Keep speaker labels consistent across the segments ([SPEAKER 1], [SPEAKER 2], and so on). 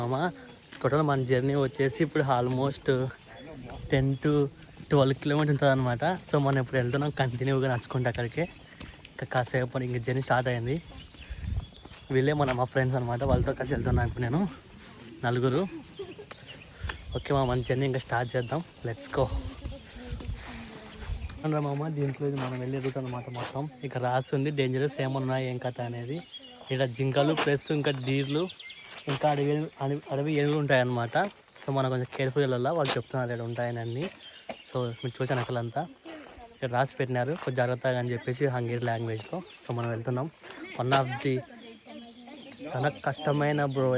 [SPEAKER 1] మామ టోటల్ మన జర్నీ వచ్చేసి ఇప్పుడు ఆల్మోస్ట్ 10 to 12 కిలోమీటర్స్ ఉంటుంది అనమాట. సో మనం ఇప్పుడు వెళ్తున్నాం కంటిన్యూగా నడుచుకుంటే అక్కడికి. ఇంకా కాసేపు ఇంక జర్నీ స్టార్ట్ అయింది. వీళ్ళే మా ఫ్రెండ్స్ అనమాట, వాళ్ళతో కలిసి వెళ్తున్నాను ఇప్పుడు నేను నలుగురు. ఓకే మా మన జర్నీ ఇంకా స్టార్ట్ చేద్దాం, లెట్స్ గో. మామ దీంట్లో ఇది మనం వెళ్ళే రూట్ అనమాట. మొత్తం ఇక రాసి ఉంది డేంజరస్ ఏమన్నాయి ఏం కథ అనేది. ఇక్కడ జింకలు ప్లస్ ఇంకా డీర్లు ఇంకా అడవి ఏనుగులు ఉంటాయన్నమాట. సో మనం కొంచెం కేర్ఫుల్ వెళ్ళాలా, వాళ్ళు చెప్తున్నారు ఇక్కడ ఉంటాయని అన్నీ. సో మీరు చూసాను అక్కడంతా ఇక్కడ రాసి పెట్టినారు, కొంచెం జాగ్రత్తగా అని చెప్పేసి హంగేరి లాంగ్వేజ్లో. సో మనం వెళ్తున్నాం. వన్ ఆఫ్ ది చాలా కష్టమైన బ్రో,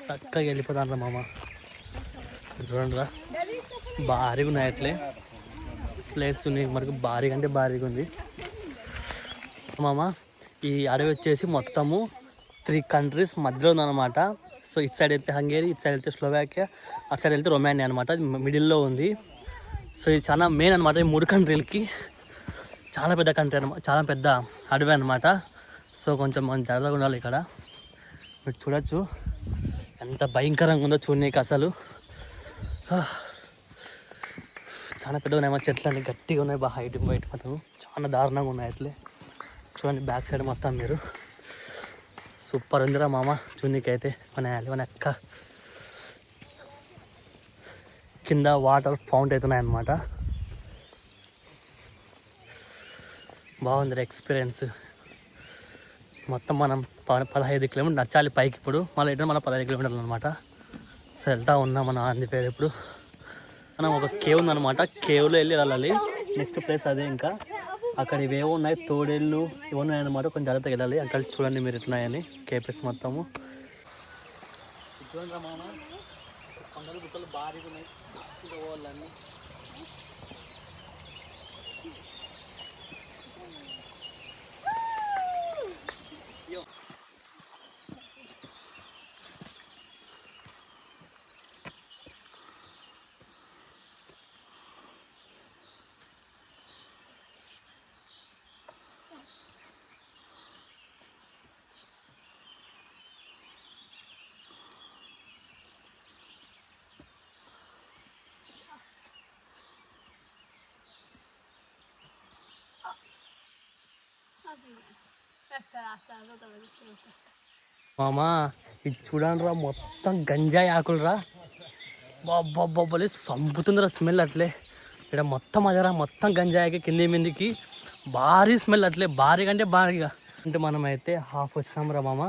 [SPEAKER 1] చక్కగా వెళ్ళిపోతాను మామ. చూడండి రా, భారీగా ఉన్నాయి అట్లే ప్లేస్ ఉన్నాయి మనకు, భారీగా అంటే భారీగా ఉంది మామ. ఈ అడవి వచ్చేసి మొత్తము 3 కంట్రీస్ మధ్యలో ఉందన్నమాట. సో ఇటు సైడ్ వెళ్తే హంగేరి, ఇటు సైడ్ వెళ్తే స్లోవాకియా, అటు సైడ్ వెళ్తే రొమానియా అనమాట. మిడిల్లో ఉంది. సో ఇది చాలా మెయిన్ అనమాట ఈ 3 కంట్రీలకి. చాలా పెద్ద కంట్రీ అనమాట, చాలా పెద్ద అడవి అనమాట. సో కొంచెం మనం జాగ్రత్తగా ఉండాలి ఇక్కడ. మీరు చూడొచ్చు ఎంత భయంకరంగా ఉందో చూడనీకి అసలు. చాలా పెద్దగా ఉన్నాయి చెట్లు అన్నీ, గట్టిగా ఉన్నాయి, బాగా హైట్ మాత్రం చాలా దారుణంగా ఉన్నాయి అట్లే. చూడండి బ్యాక్ సైడ్ మొత్తం మీరు. సూపర్ ఉందిరా మామ చూడనీకి అయితే. మన అక్క కింద వాటర్ ఫౌంట్ అవుతున్నాయి అన్నమాట. బాగుంది ఎక్స్పీరియన్స్. మొత్తం మనం 15 కిలోమీటర్లు నచ్చాలి పైకి. ఇప్పుడు మళ్ళీ ఇటు మన 15 కిలోమీటర్లు అనమాట. సో వెళ్తా ఉన్నాం మన ఆంధ్ర పేరు. ఇప్పుడు మనం ఒక కేవ్ ఉందన్నమాట, కేవ్లో వెళ్ళాలి. నెక్స్ట్ ప్లేస్ అదే. ఇంకా అక్కడ ఇవేవో ఉన్నాయి, తోడేళ్ళు ఇవన్నీ అనమాట. కొంచెం జాగ్రత్తగా వెళ్ళాలి. అక్కడ చూడండి మీరు ఎట్లున్నాయని కేపీఎస్ మొత్తము. చూడండి మామ, కొండలు గుట్టలు భారీగా ఉన్నాయి వాళ్ళన్నీ. మామా ఇది చూడండి రా, మొత్తం గంజాయి ఆకులు రా. బాబ్బా సంపుతుందిరా స్మెల్ అట్లే. ఇక్కడ మొత్తం అదేరా, మొత్తం గంజాయికి కింది మీదికి భారీ స్మెల్ అట్లే, భారీగా అంటే భారీగా. అంటే మనమైతే హాఫ్ వచ్చినాం రా మామ,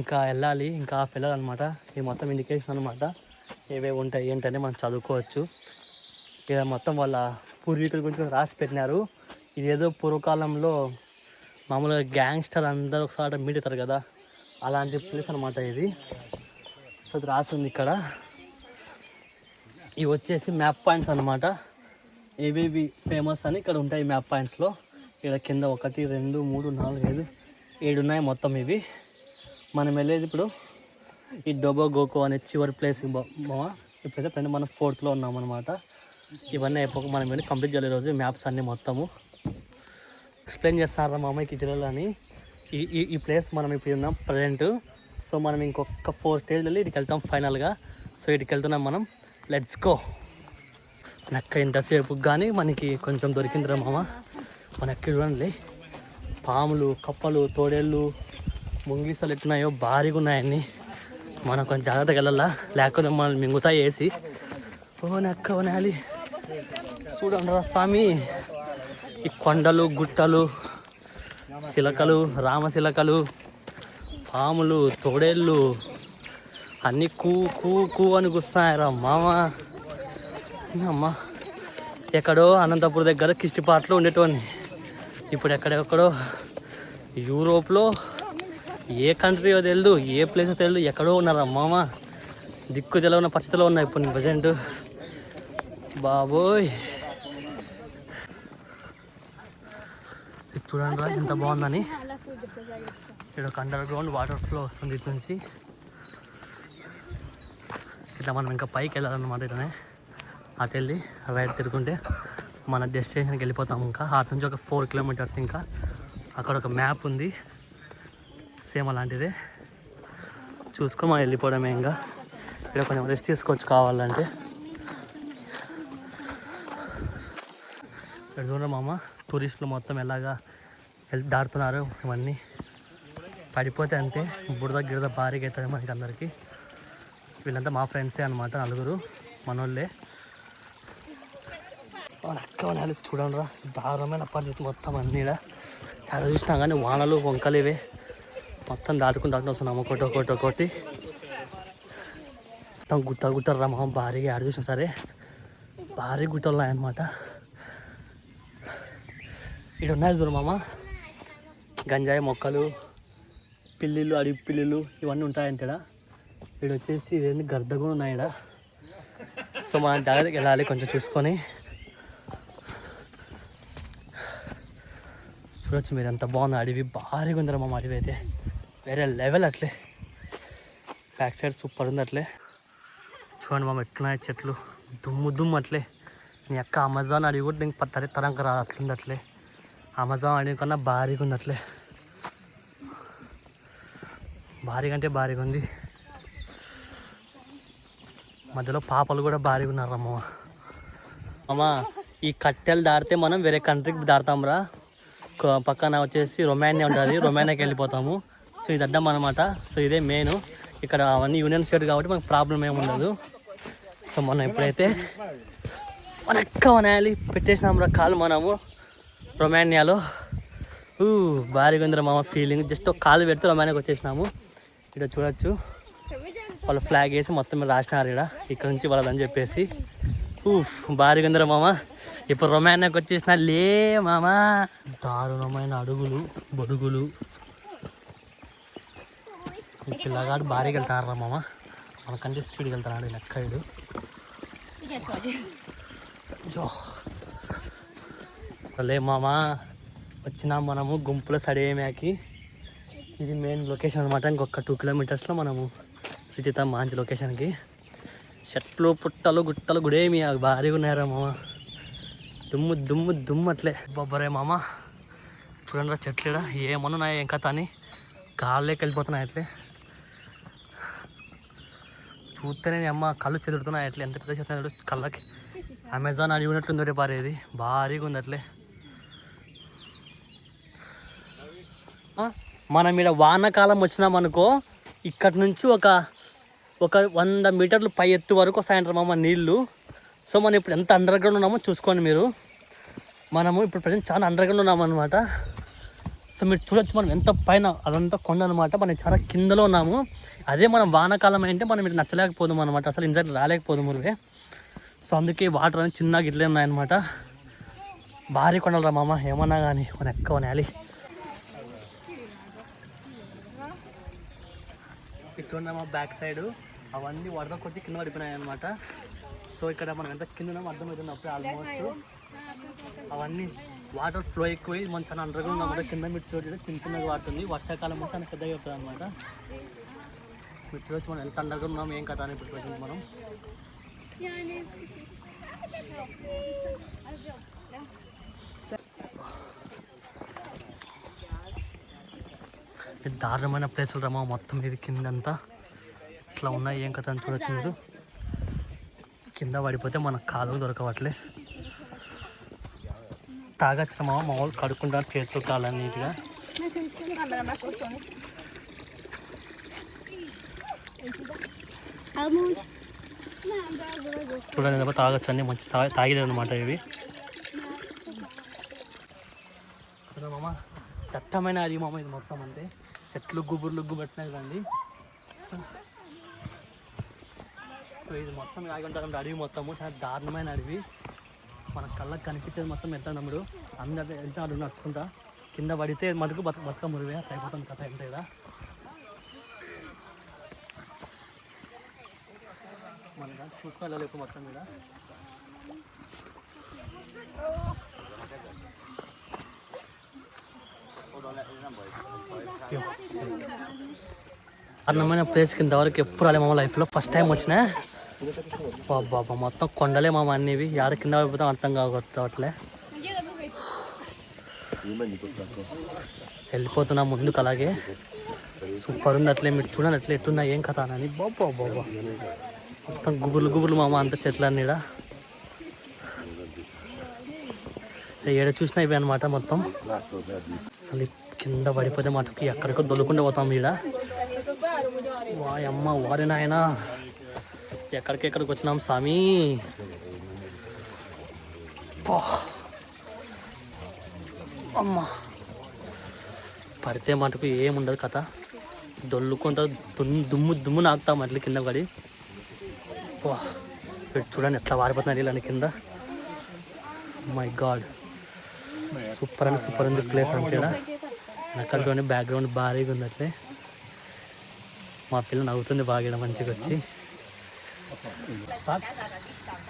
[SPEAKER 1] ఇంకా వెళ్ళాలి, ఇంకా హాఫ్ వెళ్ళాలన్నమాట. ఇది మొత్తం ఇండికేషన్ అనమాట, ఏవేవి ఉంటాయి ఏంటనే మనం చదువుకోవచ్చు. ఇక్కడ మొత్తం వాళ్ళ పూర్వీకుల గురించి రాసి పెట్టినారు. ఇదేదో పూర్వకాలంలో మామూలుగా గ్యాంగ్స్టర్ అందరూ ఒకసారి మీట్ అవుతారు కదా, అలాంటి ప్లేస్ అనమాట ఇది. సో అది రాసి ఉంది ఇక్కడ. ఇవి వచ్చేసి మ్యాప్ పాయింట్స్ అనమాట, ఏవేవి ఫేమస్ అని ఇక్కడ ఉంటాయి మ్యాప్ పాయింట్స్లో. ఇక్కడ కింద 1 2 3 4 5 7 ఉన్నాయి మొత్తం ఇవి. మనం వెళ్ళేది ఇప్పుడు ఈ డోబోగోకో అనే చివరి ప్లేస్ మామ. ఇప్పుడైతే ఫ్రెండ్ మనం 4th ఉన్నామన్నమాట. ఇవన్నీ అయిపోక మనం వెళ్ళి కంప్లీట్ చేయలేదు రోజు మ్యాప్స్ అన్నీ మొత్తము ఎక్స్ప్లెయిన్ చేస్తారా మామ ఈ అని. ఈ ప్లేస్ మనం ఇప్పుడు ఉన్నాం ప్రజెంట్. సో మనం ఇంకొక 4 స్టేజ్లు ఇటుకి వెళ్తాం ఫైనల్గా. సో ఇటుకి వెళ్తున్నాం మనం, లెట్స్ గో. నక్క ఇంతసేపు కానీ మనకి కొంచెం దొరికిందిరా మామ. మన ఎక్కడ చూడండి, పాములు, కప్పలు, తోడేళ్ళు, ముంగిసలు ఎట్టున్నాయో భారీగా ఉన్నాయన్నీ. మనం కొంచెం జాగ్రత్తగా వెళ్ళాలా, లేకపోతే మనల్ని మింగుతా వేసి. ఓ నక్క ఓ నాలి, చూడండి రా స్వామి. ఈ కొండలు, గుట్టలు, శిలకలు, రామశిలకలు, పాములు, తోడేళ్ళు అన్నీ కూ కూ కూ అని గుస్తాయరా మామ. అమ్మ ఎక్కడో అనంతపురం దగ్గర కిష్టిపాట్లో ఉండేటోని, ఇప్పుడు ఎక్కడెక్కడో యూరోప్లో ఏ కంట్రీయో తెలియదు, ఏ ప్లేసో తెలియదు, ఎక్కడో ఉన్నారా మామ. దిక్కు తెలవని పరిస్థితిలో ఉన్నాయి ఇప్పుడు నేను ప్రజెంట్. బాబోయ్ చూడండి రా ఎంత బాగుందని. ఇక్కడ ఒక అండర్ గ్రౌండ్ వాటర్ ఫ్లో వస్తుంది ఇటు నుంచి. ఇట్లా మనం ఇంకా పైకి వెళ్ళాలన్నమాట. ఇట్లనే అటు వెళ్ళి రైట్ తిరుగుంటే మన డెస్టినేషన్కి వెళ్ళిపోతాం. ఇంకా అటు నుంచి ఒక 4 కిలోమీటర్స్. ఇంకా అక్కడ ఒక మ్యాప్ ఉంది సేమ్ అలాంటిదే. చూసుకొని మనం వెళ్ళిపోవడమే. ఇంకా ఇక్కడ కొంచెం రెస్ట్ తీసుకోవచ్చు కావాలంటే. ఇక్కడ చూడండి మామ, టూరిస్టులు మొత్తం ఎలాగా దాటుతున్నారు. ఇవన్నీ పడిపోతే అంతే, బురద గిరద భారీగా అవుతుంది మనకి అందరికీ. వీళ్ళంతా మా ఫ్రెండ్సే అనమాట, నలుగురు మనోళ్ళే. అక్క చూడండి రా, దారుణమైన పరిస్థితి మొత్తం అన్నీ. ఎక్కడ చూసినా కానీ వానలు వంకలు ఇవే మొత్తం దాటుకుని వస్తున్నాం ఒకటి. మొత్తం గుట్టలు రా మామ, భారీగా ఎక్కడ చూసినా సరే భారీ గుట్టలు ఉన్నాయన్నమాట. ఇక్కడ ఉన్నాయి చూడు మామ, గంజాయి మొక్కలు, పిల్లిలు, అడవి పిల్లులు ఇవన్నీ ఉంటాయంట. ఇక్కడ వచ్చేసి ఇదేంటి గర్ద కూడా ఉన్నాయి ఇక్కడ. సో మనం జాగ్రత్తగా వెళ్ళాలి కొంచెం చూసుకొని. చూడొచ్చు మీరు ఎంత బాగుంది అడవి, భారీగా ఉందిరా మామ అడవి అయితే, వేరే లెవెల్ అట్లే. బ్యాక్ సైడ్ సూపర్ ఉంది అట్లే. చూడండి మామ ఎట్లున్నాయి చెట్లు, దుమ్ము అట్లే. నీ అక్క అమెజాన్ అడవి కూడా దీనికి తరంక రా అట్లుంది అట్లే. అమెజాన్ అడవి కన్నా భారీగా ఉంది అట్లే, భారీగా అంటే భారీగా ఉంది. మధ్యలో పాపలు కూడా భారీగా ఉన్నారు అమ్మ. అమ్మ ఈ కట్టెలు దాటితే మనం వేరే కంట్రీకి దాడతాం రా. పక్కన వచ్చేసి రొమానియా ఉంటుంది, రొమానియాకి వెళ్ళిపోతాము. సో ఇది అడ్డం అనమాట. సో ఇదే మెయిన్. ఇక్కడ అవన్నీ యూనియన్ స్టేట్ కాబట్టి మనకు ప్రాబ్లం ఏమి ఉండదు. సో మనం ఎప్పుడైతే వనాలి పెట్టేసినాం రా కాలు మనము రొమానియాలో. భారీగా ఉందిరా మామ ఫీలింగ్. జస్ట్ ఒక కాలు పెడితే రొమానియాకి వచ్చేసినాము. ఇక్కడ చూడొచ్చు వాళ్ళు ఫ్లాగ్ వేసి మొత్తం రాసినారు ఇక్కడ నుంచి వాళ్ళదని చెప్పేసి. భారీగా ఉందిరా మామ. ఇప్పుడు రొమానియాకి వచ్చేసిన లే మామ. దారుణమైన అడుగులు బొడుగులు. ఈ పిల్లగాడు భారీగా వెళ్తారా మామ, మనకంటే స్పీడ్కి వెళ్తాడు లెక్కడు. లే మామ వచ్చినాం మనము గుంపులో సడేమేకి. ఇది మెయిన్ లొకేషన్ అనమాట. ఇంకొక 2 కిలోమీటర్స్లో మనము రుచిత మంచి లొకేషన్కి. చెట్లు పుట్టలు గుట్టలు గుడేమి భారీగా ఉన్నారా మామ. దుమ్ము అట్లే బొబ్బరే మామ. చూడండి చెట్లు ఏమన్నాయి ఏం కథ అని గాల్లోకి వెళ్ళిపోతున్నాయి అట్లే. చూస్తేనే అమ్మ కళ్ళు చెదురుతున్నాయి అట్లే. ఎంత పెద్ద చెట్లు కళ్ళకి. అమెజాన్ అడిగి ఉన్నట్లుంది రే పారేది, భారీగా ఉంది అట్లే. మనం ఇక్కడ వానాకాలం వచ్చినామనుకో, ఇక్కడ నుంచి ఒక 100 మీటర్లు పై ఎత్తు వరకు సాయంత్రం అమ్మ నీళ్ళు. సో మనం ఇప్పుడు ఎంత అండర్ గ్రౌండ్ ఉన్నామో చూసుకోండి మీరు. మనము ఇప్పుడు ప్రజెంట్ చాలా అండర్ గ్రౌండ్ ఉన్నాము అనమాట. సో మీరు చూడొచ్చు మనం ఎంత పైన, అదంతా కొండ అనమాట. మనం చాలా కిందలో ఉన్నాము. అదే మనం వానాకాలం అంటే మనం ఇటు నచ్చలేకపోదాం అనమాట, అసలు ఇన్సైడ్ రాలేకపోదాం మురువే. సో అందుకే వాటర్ అనేది చిన్నగా ఇట్లే ఉన్నాయన్నమాట. భారీ కొండలు రా మామ ఏమన్నా కానీ, మన ఎక్కువ నేలి. ఇక్కడ మా బ్యాక్ సైడ్ అవన్నీ వరద కొద్ది కింద పడిపోయినాయి అనమాట. సో ఇక్కడ మనం ఎంత కింద ఉన్నామో అర్థమవుతుంది అప్పుడే. ఆల్మోస్ట్ అవన్నీ వాటర్ ఫ్లో ఎక్కువ, మనం చాలా అండర్ గ్రౌండ్ అనమాట. కింద మీరు చూడండి చిన్నగా వాడుతుంది. వర్షాకాలం మొత్తం చాలా పెద్దగా అవుతుంది అనమాట. మీరు చూడొచ్చు మనం ఎంత అండర్ గ్రౌండ్ ఉన్నాము ఏం కదా అని. ఇప్పుడు ప్రజెంట్ మనం దారుణమైన ప్లేసులు రమ్మా మొత్తం. ఇది కిందంతా ఇట్లా ఉన్నాయి ఏం కథ అని చూడొచ్చు మీరు. కింద పడిపోతే మనకు కాలు దొరకవట్లే. తాగొచ్చు మా వాళ్ళు కడుక్కుంటారు చేతులు కాలని నీట్గా. చూడండి తాగొచ్చు అన్నీ మంచి తాగిలేదు అనమాట ఇవి. మామ దట్టమైన అది మామ ఇది మొత్తం. అంటే చెట్లు గుబుర్లు పెట్టినాయి కదండి. సో ఇది మొత్తం ఆగుంటారు అడవి మొత్తము. చాలా దారుణమైన అడవి. మన కళ్ళకి కనిపించేది మొత్తం ఎంత నమ్ముడు అందరూ వెళ్తాడు నడుచుకుంటా. కింద పడితే మటుకు బతుక మురివే అయిపోతుంది కథ ఎంత కదా. మన దాన్ని చూసుకోవాలి ఇప్పుడు మొత్తం మీద. అన్నమైన ప్లేస్ కింద వరకు ఎప్పుడు రాలే మామ లైఫ్లో. ఫస్ట్ టైం వచ్చినా. బాబా మొత్తం కొండలే మామ అన్నివి. యాడ కింద పడిపోతాం అర్థం కావట్లే. వెళ్ళిపోతున్నా ముందుకు అలాగే. సూపర్ ఉంది. అట్లే మీరు చూడండి అట్లా ఎట్టున్నా ఏం కథ అని. బాబా బాబా మొత్తం గుబుర్లు మామ, అంత చెట్లన్నీ ఏడ చూసినా ఇవి అనమాట మొత్తం. అసలు కింద పడిపోతే మటుకు ఎక్కడికో దొల్లుకుంటూ పోతాం ఈడ. వాయమ్మ వారి నాయన, ఎక్కడికెక్కడికి వచ్చినాం స్వామి. అమ్మ పడితే మటుకు ఏముండదు కథ, దొల్లుకుంటా దుమ్ము నాకుతాం అట్లా కింద పడి. చూడండి ఎట్లా వారిపోతున్నారు ఇలా కింద. మై గాడ్, సూపర్ ఉంది ప్లేస్ అంతే. వెనకాల చూడండి బ్యాక్గ్రౌండ్ భారీగా ఉంది. అట్లే మా పిల్ల నవ్వుతుంది బాగా మంచిగా వచ్చి.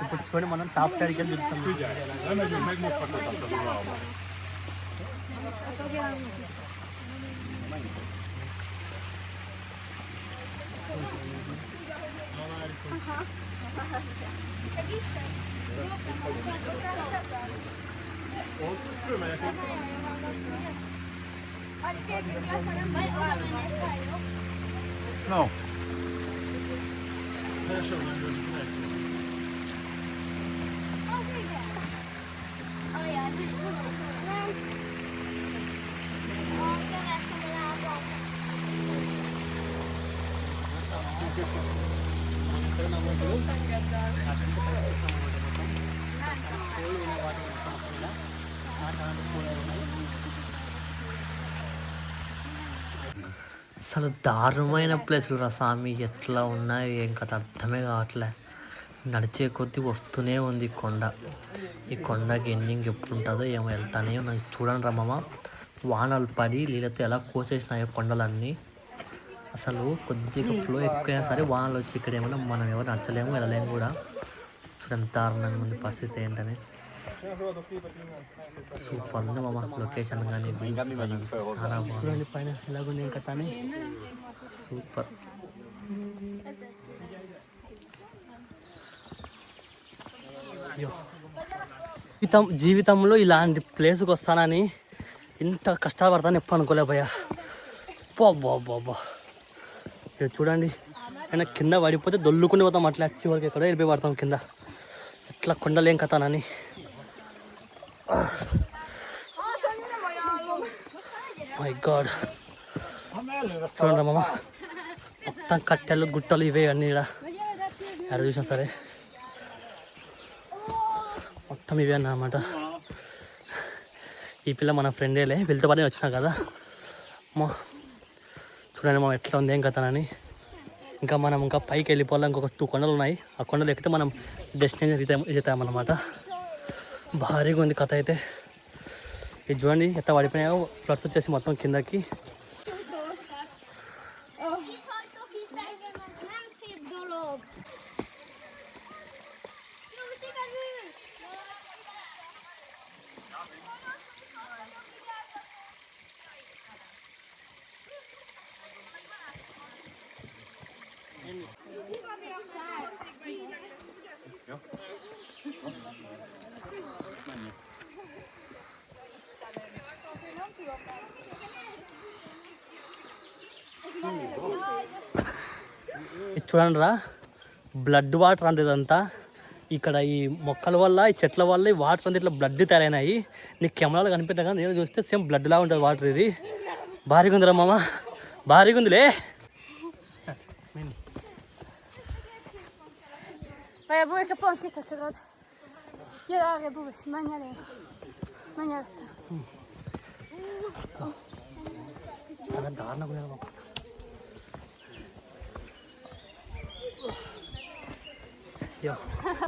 [SPEAKER 1] ఇప్పుడు చూడండి మనం టాప్ సైడ్కి వెళ్ళి
[SPEAKER 2] No.
[SPEAKER 1] అసలు దారుణమైన ప్లేసులు రా స్వామి, ఎట్లా ఉన్నాయి ఏం కథ అర్థమే కావట్లే. నడిచే కొద్దీ వస్తూనే ఉంది కొండ. ఈ కొండకి ఎండింగ్ ఎప్పుడు ఉంటుందో ఏమో, వెళ్తానే నాకు చూడండి రమ్మమ్మ. వానలు పడి నీళ్ళతో ఎలా కోసేసినాయో కొండలన్నీ. అసలు కొద్దిగా ఫ్లో ఎక్కువైనా సరే వానలు వచ్చి ఇక్కడ ఏమన్నా మనం ఎవరు నడచలేము, వెళ్ళలేము కూడా. చూడండి దారుణంగా ఉంది పరిస్థితి ఏంటని. సూపర్ ఉంది మామ, లొకేషన్ కానీ చాలా బాగుంది. పైన ఎలాగుంది ఇంకా కానీ సూపర్. జీవితంలో ఇలాంటి ప్లేస్కి వస్తానని ఇంత కష్టపడతాను ఎప్పుడు అనుకోలే భయ్యా. బాబా ఇక్కడ చూడండి, అయినా కింద పడిపోతే దొల్లుకుని పోతాం అట్లా వచ్చి వరకు ఎక్కడో వెళ్ళిపోయి పడతాం కింద. ఎట్లా కొండలేం కథనని. మై గాడ్, చూడండి మామ మొత్తం కట్టెలు గుట్టలు ఇవే అన్నీ ఇక్కడ ఎక్కడ చూసినా సరే మొత్తం ఇవే అన్నమాట. ఈ పిల్ల మన ఫ్రెండేలే, వీళ్ళతో పాటు వచ్చినా కదా. చూడండి మామ ఎట్లా ఉంది ఏం కథనని. ఇంకా మనం ఇంకా పైకి వెళ్ళిపోవాలి. ఇంకొక 2 కొండలు ఉన్నాయి. ఆ కొండలు ఎక్కితే మనం డెస్టినేషన్ రీచ్ అవుతామన్నమాట. భారీగా ఉంది కథ అయితే. ఇది చూడండి ఎట్లా పడిపోయాయో, ఫ్లడ్స్ వచ్చేసి మొత్తం కిందకి. ఇది చూడండి రా, బ్లడ్ వాటర్ అంటే ఇదంతా. ఇక్కడ ఈ మొక్కల వల్ల, ఈ చెట్ల వల్ల ఈ వాటర్ అంతా ఇట్లా బ్లడ్ తయారైనాయి. నీకు కెమెరాలో కనిపెట్టా కానీ నేను చూస్తే సేమ్ బ్లడ్ లాగా ఉంటుంది వాటర్. ఇది భారీగా ఉందిరా మామ, భారీగా ఉందిలే.
[SPEAKER 3] Jag brukar på en skittakturad. Gör det här bor många där. Många vet.
[SPEAKER 1] చాలా దారుణంగా ఉంది.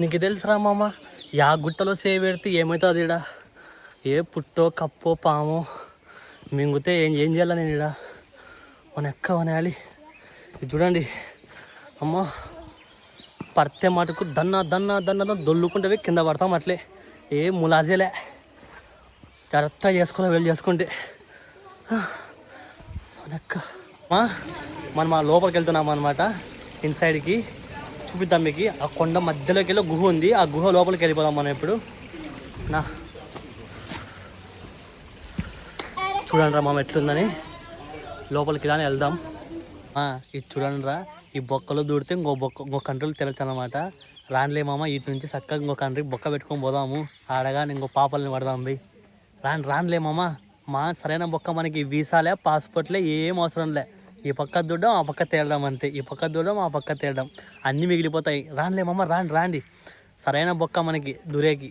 [SPEAKER 1] నీకు తెలుసురా మామ, యా గుట్టలో సేవ పెడితే ఏమవుతుంది ఈడ? ఏ పుట్టో కప్పో పామో మింగితే ఏం చేయాలి నేను ఈడ? మన ఎక్క వనాలి. చూడండి అమ్మ, పడితే మటుకు దన్న దొల్లుకుంటే కింద పడతాం. అట్లే ఏ ములాజేలే, జాగ్రత్త చేసుకోవాలి వెళ్ళి చేసుకుంటే. మనక్క మనం ఆ లోపలికి వెళ్తున్నాం అనమాట. ఇన్సైడ్కి చూపిద్దాం మీకు. ఆ కొండ మధ్యలోకి వెళ్ళి గుహ ఉంది, ఆ గుహ లోపలికి వెళ్ళిపోదాం మనం ఇప్పుడు. చూడండి రా మామ ఎట్లుందని. లోపలికి ఇలానే వెళ్దాం. ఇది చూడండి రా, ఈ బొక్కలో దూడితే ఇంకో కంట్రోల్ తినచ్చు అనమాట. రానిలే మామ, ఇటు నుంచి చక్కగా ఇంకో కంట్రీకి బొక్క పెట్టుకొని పోదాము, ఆడగా ఇంకో పాపల్ని పడదాం బై. రానిలే మామ, సరైన బొక్క మనకి వీసాలే పాస్పోర్ట్లే ఏం అవసరం లే. ఈ పక్క దూడడం ఆ పక్క తేలడం అంతే, ఈ పక్క దూడడం ఆ పక్క తేలడం అన్నీ మిగిలిపోతాయి. రానిలే మామ, రాండి సరైన బొక్క మనకి దూరేకి.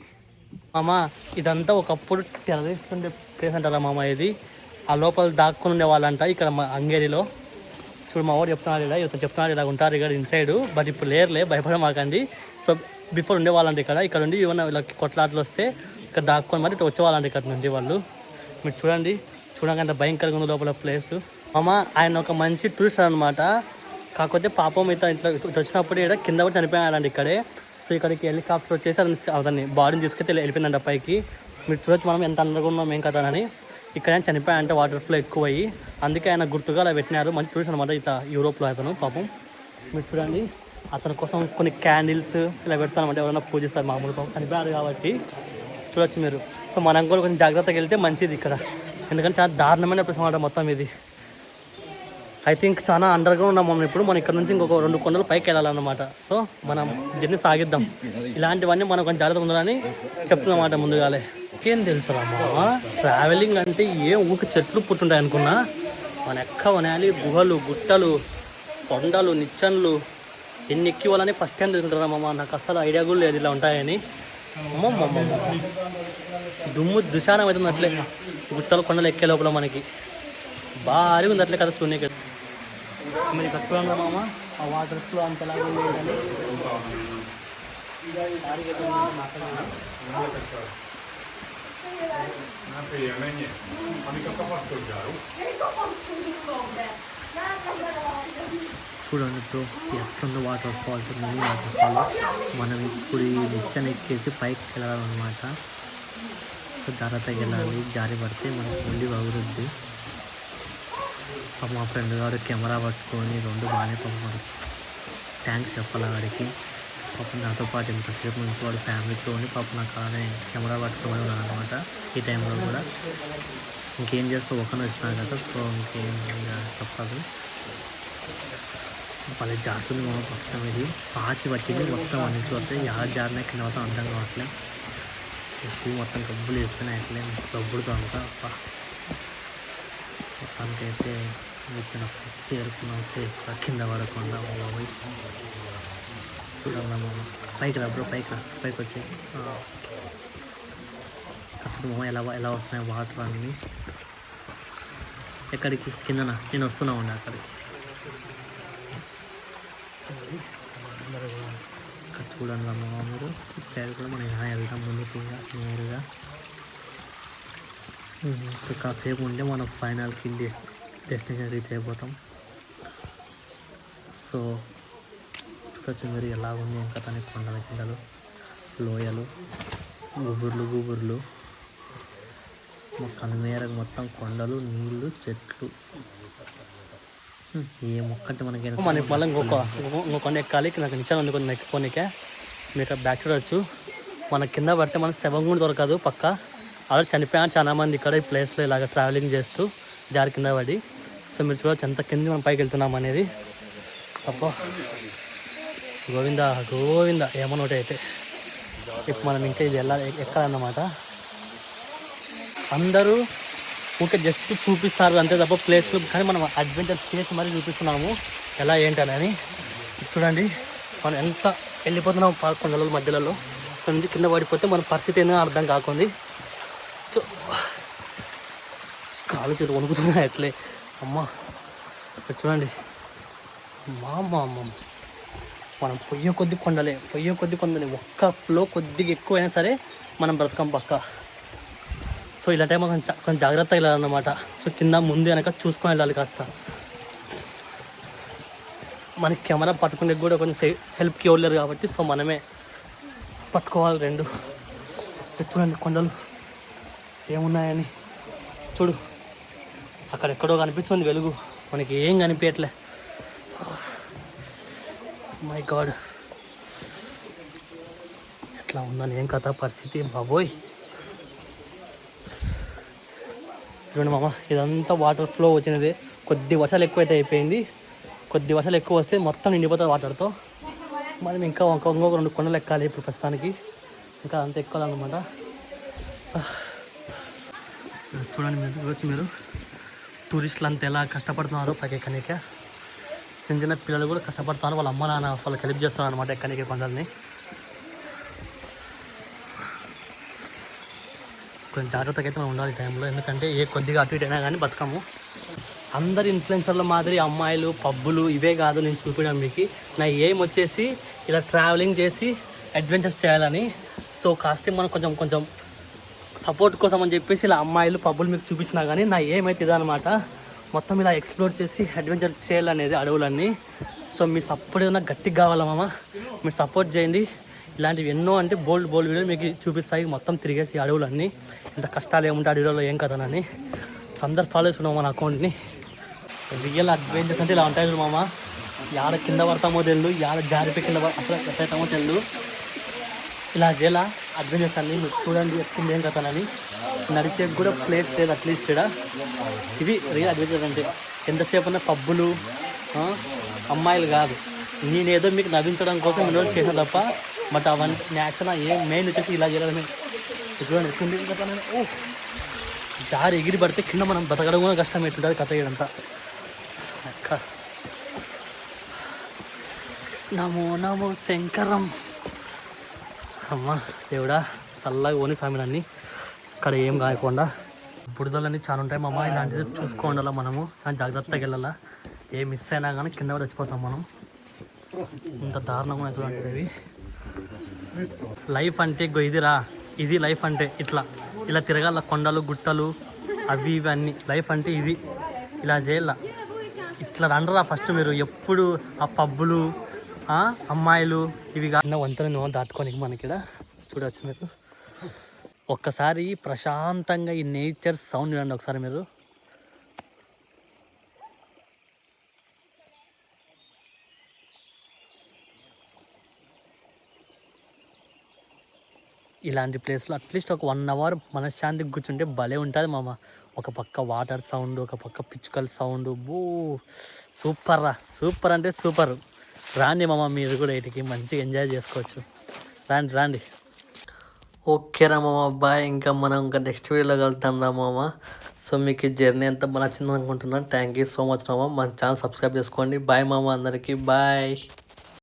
[SPEAKER 1] మామ ఇదంతా ఒకప్పుడు టెర్రరిస్ట్ ఉండే ప్లేస్ అంటారా మామ ఇది. ఆ లోపల దాక్కుని ఉండే వాళ్ళంట ఇక్కడ హంగేరీలో. చూడు మా వాడు చెప్తున్నాడు, ఇతను చెప్తున్నాడు ఇలా ఉంటారు ఇక్కడ ఇన్సైడ్, బట్ ఇప్పుడు లేరులే, భయపడమాకండి. సో బిఫోర్ ఉండేవాళ్ళంటే ఇక్కడ ఉండి ఏమన్నా వీళ్ళకి కొట్లాటలు వస్తే ఇక్కడ దాక్కొని మరి ఇట్లా వచ్చేవాళ్ళంటే ఇక్కడ నుండి వాళ్ళు. మీరు చూడండి అంత భయంకరంగా ఉంది లోపల ప్లేస్. మామ ఆయన ఒక మంచి టూరిస్ట్ అనమాట. కాకపోతే పాపం ఇట్లా వచ్చినప్పుడు ఇక్కడ కింద కూడా చనిపోయాడండి ఇక్కడే. సో ఇక్కడికి హెలికాప్టర్ వచ్చేసి అతన్ని బాడీని తీసుకెళ్తే వెళ్ళిపోయిందంట పైకి. మీరు చూడొచ్చు మనం ఎంత అందంగా ఉన్నాం ఏం కదా అని. ఇక్కడ చనిపోయాయంటే వాటర్ ఫ్లో ఎక్కువ అయ్యి, అందుకే ఆయన గుర్తుగా అలా పెట్టినారు. మంచి టూరిస్ట్ అనమాట ఇట్లా యూరోప్లో అతను పాపం. మీరు చూడండి అతని కోసం కొన్ని క్యాండిల్స్ ఇలా పెడతానమాట, ఎవరైనా పూజిస్తారు మామూలు. పాపం చనిపోయారు కాబట్టి చూడొచ్చు మీరు. సో మనం కూడా కొంచెం జాగ్రత్తగా వెళ్తే మంచిది ఇక్కడ, ఎందుకంటే చాలా దారుణమైన ప్లేస్ అన్నమాట మొత్తం ఇది. ఐ థింక్ చాలా అండర్గా ఉన్నాం మనం ఇప్పుడు. మనం ఇక్కడ నుంచి ఇంకొక 2 కొండలు పైకి వెళ్ళాలన్నమాట. సో మనం జర్నీ సాగిద్దాం. ఇలాంటివన్నీ మనం కొంచెం జాగ్రత్తగా ఉండాలని చెప్తున్నమాట ముందుగాలే. ఏం తెలుసురా మామ, ట్రావెలింగ్ అంటే ఏ ఊరికి చెట్లు పుట్టుంటాయి అనుకున్నా, మన ఎక్కవనాలి గుహలు, గుట్టలు, కొండలు, నిచ్చెనలు ఎన్ని ఎక్కివ్వాలని ఫస్ట్ టైం తెలుసుకుంటారా మామ. నాకు అసలు ఐడియా కూడా లేదు ఇలా ఉంటాయని. అమ్మమ్మ దుమ్ము దుశానం అవుతుంది అట్లే గుట్టలు కొండలు ఎక్కే లోపల మనకి. భారీగా ఉంది అట్లే కదా చూడనీకి. మీరు కట్టుకున్నా మామ ఆ వాటర్ ఫ్లో అంతలాగా ఉండేదని. చూడండి ఇప్పుడు ఎట్లుందో water falls, mini water fall. మనం ఇప్పుడు ఈ నిచ్చెన ఎక్కేసి పైకి వెళ్ళాలన్నమాట. సో జాగ్రత్తగా వెళ్ళాలి, జారి పడితే మనకి మళ్ళీ వగురుద్ది. మా ఫ్రెండ్ గారు కెమెరా పట్టుకొని 2 బాగానే పంపారు. థ్యాంక్స్ చెప్పాలి వాడికి. పాపం నాతో పాటు ఇంతసేపు నుంచి వాడు ఫ్యామిలీతో ఉండి పాపం నాకు అలానే కెమెరా పట్టుకొని ఉన్నాను అనమాట. ఈ టైంలో కూడా ఇంకేం చేస్తే ఒకరిని వచ్చినా కదా, సో ఇంకేం తప్పదు. వాళ్ళ జాతులు మొత్తం ఇది పాచి పట్టింది మొత్తం అన్నించి వస్తాయి. జారినా కింద మొత్తం అర్థం కావట్లేదు. షూ మొత్తం గబ్బులు వేసుకుని అట్లే గబ్బుడుతో అంతా మొత్తానికి అయితే వచ్చిన చేరుకున్నాం సేఫ్గా, కింద పడకుండా. పోయి చూడాలి మామ, పైకి రా బ్రో, పైకి వచ్చాయి. అప్పుడు మామ ఎలా వస్తున్నాయి వాటర్ అన్నీ. ఎక్కడికి? కిందన నేను వస్తున్నా ఉండే అక్కడికి. ఇక్కడ చూడండి అమ్మ మీరు, ఇటు సైడ్ కూడా మనం ఎలా వెళ్తాం ముందుకు ఇంకా నేరుగా. ఇక్కడ కాసేపు ఉంటే మనం ఫైనల్కి డెస్టినేషన్ రీచ్ అయిపోతాం. సో చూడొచ్చు మీరు ఎలా ఉంది ఇంకా తన కొండల కిందలు, లోయలు, గుబుర్లు కనుమేరకు మొత్తం కొండలు, నీళ్ళు, చెట్లు. ఏ మొక్కంటే మనకి మళ్ళీ ఇంకో కొండ ఎక్కాలి. నాకు నిచ్చాను అందుకొని ఎక్కిపోనికే. మీరు బ్యాక్ చూడవచ్చు. మన కింద పడితే మనకు శవం కూడా దొరకదు పక్క. అలా చనిపోయాను చాలామంది ఇక్కడ ఈ ప్లేస్లో ఇలాగ ట్రావెలింగ్ చేస్తూ జారి కింద పడి. సో మీరు చూడవచ్చు ఎంత కింద మనం పైకి వెళ్తున్నాం అనేది. అబ్బో గోవింద ఏమన్నోటి అయితే. ఇప్పుడు మనం ఇంకా ఇది ఎక్కాలన్నమాట. అందరూ ఊరికే జస్ట్ చూపిస్తారు అంతే తప్ప ప్లేస్లు, కానీ మనం అడ్వెంచర్ చేసి మరీ చూపిస్తున్నాము ఎలా ఏంటని. చూడండి మనం ఎంత వెళ్ళిపోతున్నాం కొండల మధ్యలో. ఇక్కడ నుంచి కింద పడిపోతే మన పరిస్థితి ఏందో అర్థం కాకుంది. సో కాలు చేతులు వణుకుతున్నాయి అట్లే. అమ్మ చూడండి అమ్మ మనం పొయ్యే కొద్ది కొండలే ఒక్క ఫ్లో కొద్దిగా ఎక్కువైనా సరే మనం బ్రతకం పక్క. సో ఇలా టైం కొంచెం జాగ్రత్తగా వెళ్ళాలన్నమాట. సో కింద ముందు వెనక చూసుకొని వెళ్ళాలి కాస్త. మనకి కెమెరా పట్టుకునే కూడా కొంచెం హెల్ప్కి ఇవ్వలేరు కాబట్టి సో మనమే పట్టుకోవాలి 2. చూడండి కొండలు ఏమున్నాయని. చూడు అక్కడెక్కడో కనిపిస్తుంది వెలుగు, మనకి ఏం కనిపించట్లే. మై గాడ్ ఎట్లా ఉందని ఏం కథ పరిస్థితి బాబోయ్. చూడండి మామ ఇదంతా వాటర్ ఫ్లో వచ్చినది. కొద్ది వర్షాలు ఎక్కువైతే అయిపోయింది. కొద్ది వర్షాలు ఎక్కువ వస్తే మొత్తం నిండిపోతుంది వాటర్తో. మనం ఇంకా ఇంకొక 2 కొండలు ఎక్కాలి ఇప్పుడు ప్రస్తుతానికి, ఇంకా అంత ఎక్కాలన్నమాట. చూడండి మీరు టూరిస్టులు అంతా ఎలా కష్టపడుతున్నారు పైకి ఎక్కనికే. చిన్న చిన్న పిల్లలు కూడా కష్టపడుతున్నారు, వాళ్ళ అమ్మ నాన్న వాళ్ళకి హెల్ప్ చేస్తున్నారు అనమాట ఎక్కనికే కొండల్ని. కొంచెం జాగ్రత్తగా అయితే మనం ఉండాలి ఈ టైంలో, ఎందుకంటే ఏ కొద్దిగా అటు ఇటు అయినా కానీ బతకము. అందరు ఇన్ఫ్లుయెన్సర్ల మాదిరి అమ్మాయిలు పబ్బులు ఇవే కాదు నేను చూపించడం మీకు. నా ఎయిమ్ వచ్చేసి ఇలా ట్రావెలింగ్ చేసి అడ్వెంచర్స్ చేయాలని. సో కాస్టింగ్ మనం కొంచెం సపోర్ట్ కోసం అని చెప్పేసి ఇలా అమ్మాయిలు పబ్బులు మీకు చూపించినా కానీ నా ఎయిమ్ అయితే ఇదనమాట. మొత్తం ఇలా ఎక్స్ప్లోర్ చేసి అడ్వెంచర్ చేయాలనేది అడవులన్నీ. సో మీ సపోర్ట్ ఏదైనా గట్టిగా కావాలా మామ, మీరు సపోర్ట్ చేయండి. ఇలాంటివి ఎన్నో అంటే బోల్డ్ వీడియోలు మీకు చూపిస్తాయి, మొత్తం తిరిగేసి అడవులన్నీ ఇంత కష్టాలు ఏముంటాయి అడవులలో ఏం కదనని. సో అందరు ఫాలో చేస్తున్నాం మన అకౌంట్ని. రియల్ అడ్వెంచర్స్ అంటే ఇలా ఉంటాయి చూడు మామ. యాడ కింద పడతామో తెలు, యాడ జారిపోయి కింద అసలు ఎట్లయితామో తెలు. ఇలా చేయాల అడ్వెంచర్స్ అన్ని మీరు చూడండి ఎత్తుంది ఏం కథనని. నడిచే కూడా ప్లేస్ లేదు అట్లీస్ట్ ఇక్కడ. ఇవి రియల్ అడ్వెంచర్స్ అంటే. ఎంతసేపు ఉన్న పబ్బులు అమ్మాయిలు కాదు, నేనేదో మీకు నవ్వించడం కోసం ఇందులో చేసిన తప్ప. బట్ అవన్నీ యాక్షన్ ఏం మెయిన్ వచ్చేసి ఇలా చేయాలని. చూడండి ఎత్తుంది ఏం కథనని. ఓ జారి ఎగిరి పడితే కింద మనం బతకడం కూడా కష్టం అవుతుంటుంది కథ ఇదంతా. నమో నమో శంకరం. అమ్మ దేవుడా చల్లగా పోని స్వామినన్నీ, ఇక్కడ ఏం కాయకుండా. బుడదలన్నీ చాలా ఉంటాయి మామ, ఇలాంటిది చూసుకోండాలా మనము, చాలా జాగ్రత్తగా వెళ్ళాలా. ఏ మిస్ అయినా కానీ కింద కూడా చచ్చిపోతాం మనం. ఇంత దారుణంగా అవుతుంది ఇవి. లైఫ్ అంటే ఇదిరా, ఇది లైఫ్ అంటే ఇలా తిరగాల, కొండలు గుట్టలు అవి ఇవి అన్నీ. లైఫ్ అంటే ఇది, ఇలా చేయాల. ఇట్లా రండరా ఫస్ట్ మీరు. ఎప్పుడు ఆ పబ్బులు అమ్మాయిలు ఇవి కాకుండా వంతెన దాటుకోనికి మనకి ఇక్కడ చూడవచ్చు మీరు. ఒక్కసారి ప్రశాంతంగా ఈ నేచర్ సౌండ్ వినండి ఒకసారి మీరు. ఇలాంటి ప్లేస్లో అట్లీస్ట్ ఒక 1 అవర్ మనశ్శాంతికి కూర్చుంటే భలే ఉంటుంది మామ. ఒక పక్క వాటర్ సౌండ్, ఒక పక్క పిచ్చుకల సౌండ్. సూపర్ రా, సూపర్ అంటే సూపర్. రాండి మామ మీరు కూడా వీటికి మంచిగా ఎంజాయ్ చేసుకోవచ్చు. రాండి. ఓకే రా మామ, బాయ్. ఇంకా మనం ఇంకా నెక్స్ట్ వీడియోలో కలుద్దాం రా మామ. సో మీకు ఈ జర్నీ అంతా బాగా నచ్చింది అనుకుంటున్నాను. థ్యాంక్ యూ సో మచ్ మామ. మన ఛానల్ సబ్స్క్రైబ్ చేసుకోండి. బాయ్ మామ అందరికీ, బాయ్.